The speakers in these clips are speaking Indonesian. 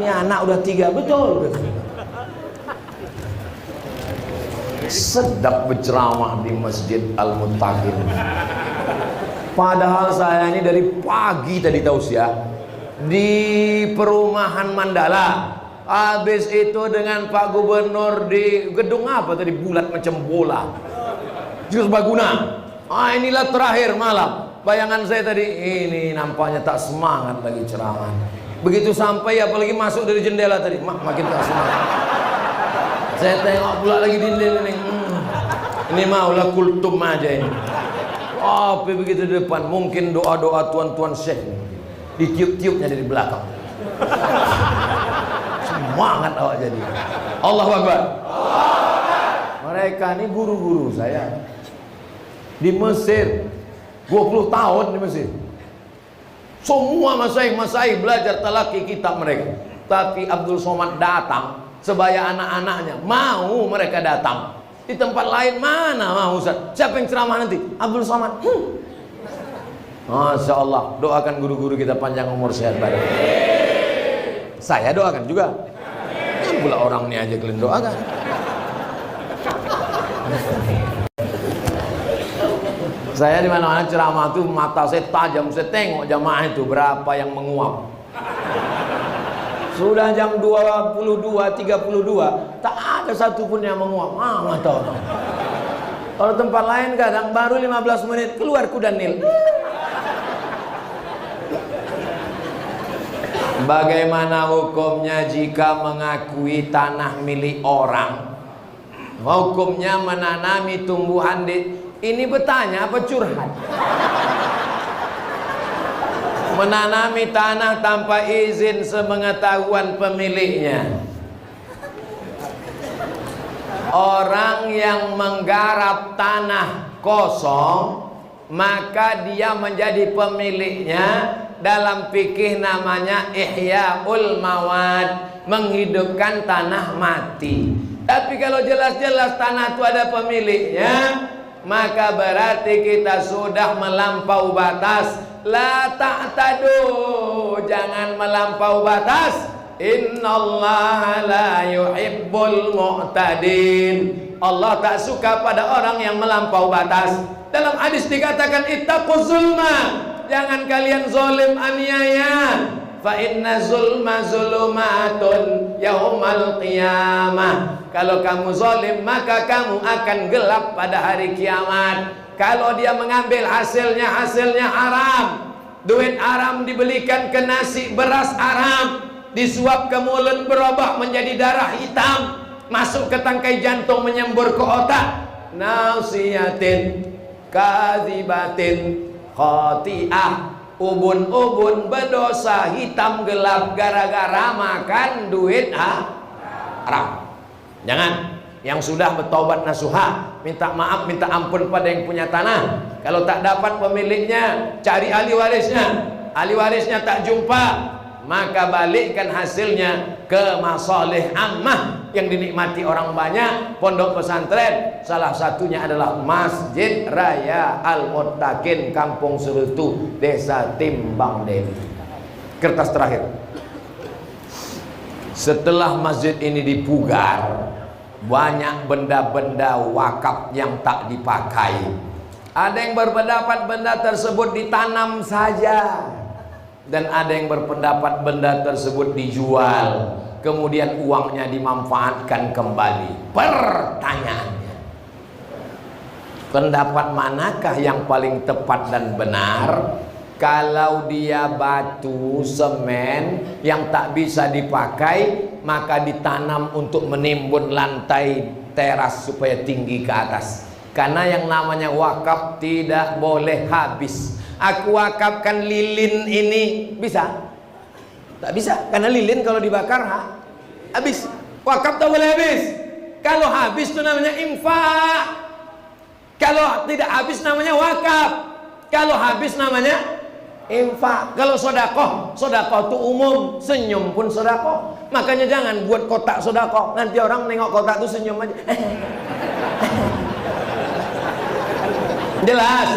ini anak udah 3, betul. Sedap berceramah di Masjid Al-Muttaqin. Padahal saya ini dari pagi tadi tausiah di perumahan Mandala. Habis itu dengan Pak Gubernur di gedung apa tadi, bulat macam bola, Serbaguna. Inilah terakhir malam. Bayangan saya tadi, ini nampaknya tak semangat lagi ceramah. Begitu sampai, apalagi masuk dari jendela tadi, makin tak semangat. Saya tengok pula lagi dinding ini. Ini maulah kultum aja ini. Tapi begitu di depan, mungkin doa-doa tuan-tuan syekh ditiup-tiupnya dari belakang. Semangat awak jadi. Allahu Akbar. Mereka ini guru-guru saya di Mesir, 20 tahun di Mesir. Semua masaih belajar talaki kitab mereka. Tapi Abdul Somad datang sebaya anak-anaknya, mau mereka datang. Di tempat lain mana mau Ustaz? Siapa yang ceramah nanti? Abdul Somad. Masya Allah, doakan guru-guru kita panjang umur sehat badan. Saya doakan juga. Kan pula orang ini aja kalian doakan. Saya di mana-mana ceramah tuh mata saya tajam, saya tengok jamaah itu berapa yang menguap. Sudah jam 22.32, tak ada satupun yang menguap. Nggak tahu. Kalau tempat lain kadang baru 15 menit keluar kuda nil. Bagaimana hukumnya jika mengakui tanah milik orang? Hukumnya menanami tumbuhan di... Ini bertanya apa curhat? Menanami tanah tanpa izin sepengetahuan pemiliknya. Orang yang menggarap tanah kosong, maka dia menjadi pemiliknya. Dalam fikih namanya Ihya'ul Mawad, menghidupkan tanah mati. Tapi kalau jelas-jelas tanah itu ada pemiliknya, maka berarti kita sudah melampau batas. La ta'tadu, jangan melampau batas. Innallaha la yuhibbul mu'tadin. Allah tak suka pada orang yang melampau batas. Dalam hadis dikatakan ittaquz zulma, jangan kalian zalim aniaya. Fa inna zulma zulumatun yaumal qiyamah. Kalau kamu zalim maka kamu akan gelap pada hari kiamat. Kalau dia mengambil hasilnya haram. Duit haram dibelikan ke nasi beras haram, disuap ke mulut berubah menjadi darah hitam, masuk ke tangkai jantung menyembur ke otak. Nasiyatin kadzibatin khati'ah, ubun-ubun berdosa hitam gelap gara-gara makan duit haram. Jangan. Yang sudah bertaubat nasuha, minta maaf, minta ampun pada yang punya tanah. Kalau tak dapat pemiliknya, cari ahli warisnya. Ahli warisnya tak jumpa, maka balikkan hasilnya ke masalih ammah yang dinikmati orang banyak. Pondok pesantren, salah satunya adalah Masjid Raya Al-Muttaqin, Kampung Serutu, Desa Timbang Deli. Kertas terakhir. Setelah masjid ini dipugar, banyak benda-benda wakaf yang tak dipakai. Ada yang berpendapat benda tersebut ditanam saja, dan ada yang berpendapat benda tersebut dijual, kemudian uangnya dimanfaatkan kembali. Pertanyaannya, pendapat manakah yang paling tepat dan benar? Kalau dia batu, semen yang tak bisa dipakai, maka ditanam untuk menimbun lantai teras supaya tinggi ke atas. Karena yang namanya wakaf tidak boleh habis. Aku wakafkan lilin ini, bisa? Tak bisa, karena lilin kalau dibakar habis. Wakaf tak boleh habis. Kalau habis itu namanya infak. Kalau tidak habis namanya wakaf. Kalau habis namanya infak. Kalau sodakoh, sodakoh itu umum, senyum pun sodakoh. Makanya jangan buat kotak sodakoh, nanti orang nengok kotak itu senyum aja. Jelas?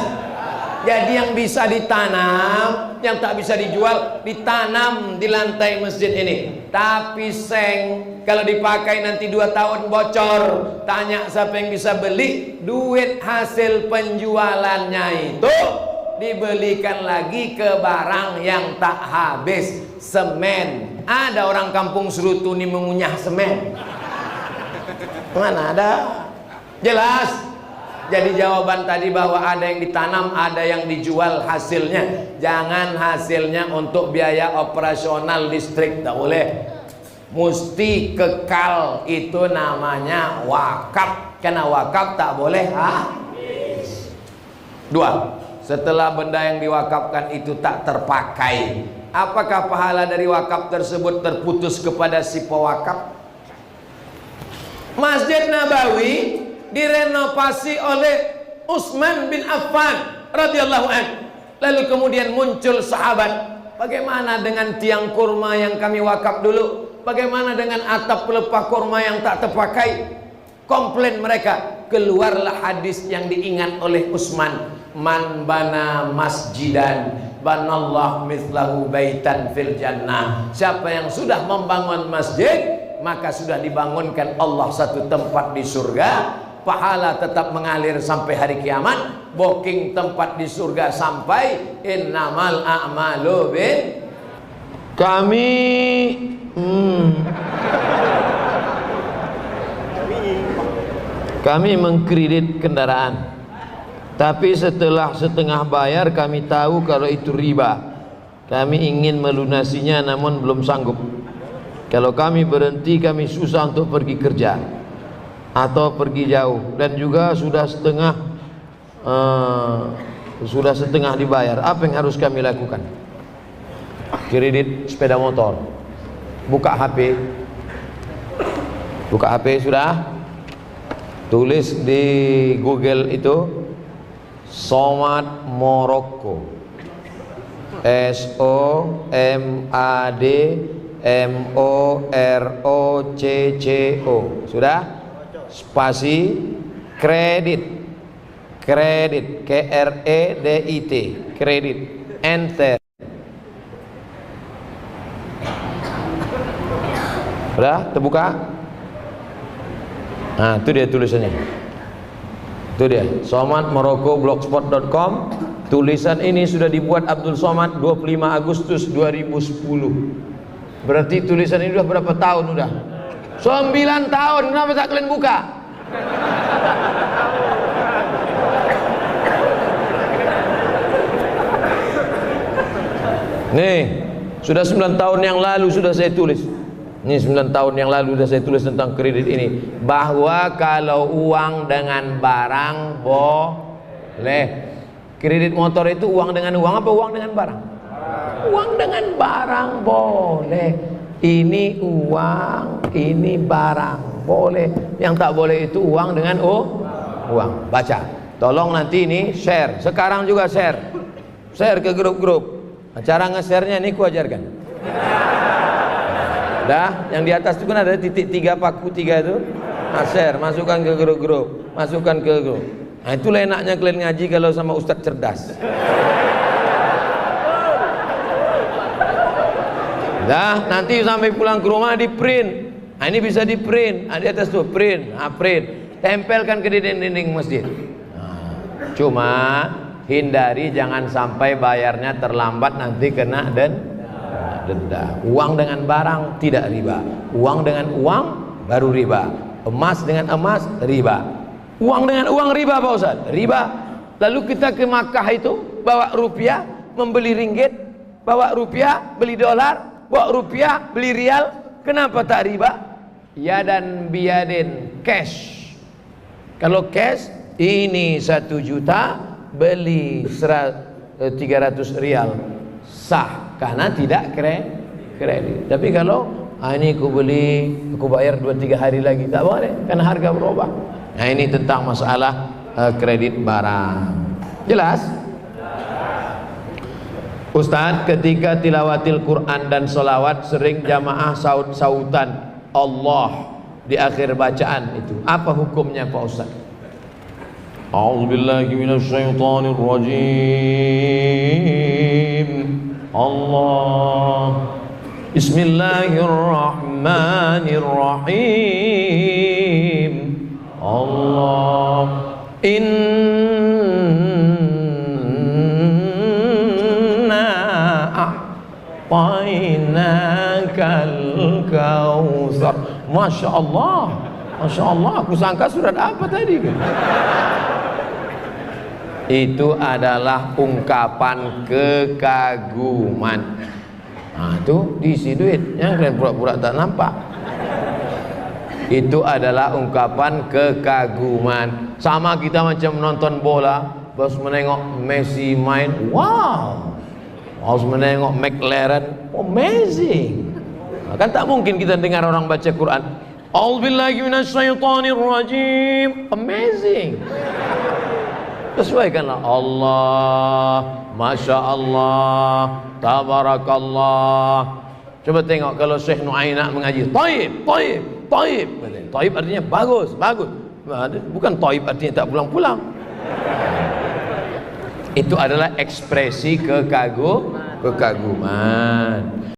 Jadi yang bisa ditanam, yang tak bisa dijual, ditanam di lantai masjid ini. Tapi seng, kalau dipakai nanti 2 tahun bocor, tanya siapa yang bisa beli. Duit hasil penjualannya itu dibelikan lagi ke barang yang tak habis. Semen. Ada orang kampung Serutuni mengunyah semen? Mana ada? Jelas. Jadi jawaban tadi bahwa ada yang ditanam, ada yang dijual hasilnya. Jangan hasilnya untuk biaya operasional listrik, tak boleh. Mesti kekal, itu namanya wakaf. Karena wakaf tak boleh habis. 2. Setelah benda yang diwakafkan itu tak terpakai, apakah pahala dari wakaf tersebut terputus kepada si pewakaf? Masjid Nabawi direnovasi oleh Utsman bin Affan radhiyallahu anhu. Lalu kemudian muncul sahabat, bagaimana dengan tiang kurma yang kami wakaf dulu? Bagaimana dengan atap pelepah kurma yang tak terpakai? Komplain mereka. Keluarlah hadis yang diingat oleh Utsman, man bana masjidan banallahu mithlahu baitan fil jannah. Siapa yang sudah membangun masjid, maka sudah dibangunkan Allah satu tempat di surga. Pahala tetap mengalir sampai hari kiamat. Booking tempat di surga sampai innamal a'malu bin. Kami mengkredit kendaraan, tapi setelah setengah bayar kami tahu kalau itu riba. Kami ingin melunasinya namun belum sanggup. Kalau kami berhenti, kami susah untuk pergi kerja atau pergi jauh, dan juga sudah setengah dibayar. Apa yang harus kami lakukan? Kredit sepeda motor, buka HP sudah, tulis di Google itu Somad Morocco, SOMAD MOROCCO, sudah, spasi kredit, KREDIT, kredit, enter. Sudah terbuka? Nah, itu dia tulisannya. Itu dia, somadmorocco.blogspot.com. Tulisan ini sudah dibuat Abdul Somad 25 Agustus 2010. Berarti tulisan ini sudah berapa tahun udah? 9 tahun. Kenapa tak kalian buka? Nih, sudah 9 tahun yang lalu sudah saya tulis. Ini 9 tahun yang lalu sudah saya tulis tentang kredit ini, bahwa kalau uang dengan barang boleh. Kredit motor itu uang dengan uang apa uang dengan barang? Uang dengan barang boleh. Ini uang, ini barang boleh. Yang tak boleh itu uang dengan uang. Baca. Tolong nanti ini share. Sekarang juga share. Share ke grup-grup. Cara nge-share-nya ini ku ajarkan. Dah, yang di atas itu kan ada titik 3 paku 3 itu. Nah, share, masukkan ke grup-grup, masukkan ke grup. Nah, itulah enaknya kalian ngaji kalau sama ustadz cerdas. Dah, nanti sampai pulang ke rumah di print. Nah, ini bisa di print. Nah, di atas tuh print, print. Tempelkan ke dinding-dinding masjid. Nah, cuma hindari jangan sampai bayarnya terlambat, nanti kena denda. Uang dengan barang tidak riba, uang dengan uang baru riba, emas dengan emas riba, uang dengan uang riba Pak Ustaz, riba. Lalu kita ke Makkah itu bawa rupiah membeli ringgit, bawa rupiah beli dolar, bawa rupiah beli rial, kenapa tak riba? Ya dan biadin, cash. Kalau cash ini 1 juta beli 300 rial, sah karena tidak kredit. Tapi kalau ini aku beli, aku bayar 2-3 hari lagi, tak boleh karena harga berubah. Nah, ini tentang masalah kredit barang. Jelas? Ustadz, ketika tilawatil Quran dan sholawat sering jamaah sautan Allah di akhir bacaan itu, apa hukumnya Pak Ustadz? A'udzu billahi minasy syaithanir rajim. Allah. Bismillahirrahmanirrahim. Allah. Inna a'tainakal kautsar. Masya Allah. Masya Allah, aku sangka surat apa tadi? Itu adalah ungkapan kekaguman. Nah, itu diisi duit, yang kalian pura-pura tak nampak. Itu adalah ungkapan kekaguman. Sama kita macam menonton bola, terus menengok Messi main, wow. Harus menengok McLaren, amazing. Nah, kan tak mungkin kita dengar orang baca Quran, A'udzubillahi minasyaitonirrajim, amazing. Sesuaikanlah Allah, Masya Allah, Tabarakallah. Coba tengok kalau Syekh Nu'ainak mengaji, Taib, Taib, Taib. Taib artinya bagus, bagus. Bukan Taib artinya tak pulang-pulang. Itu adalah ekspresi kekaguman.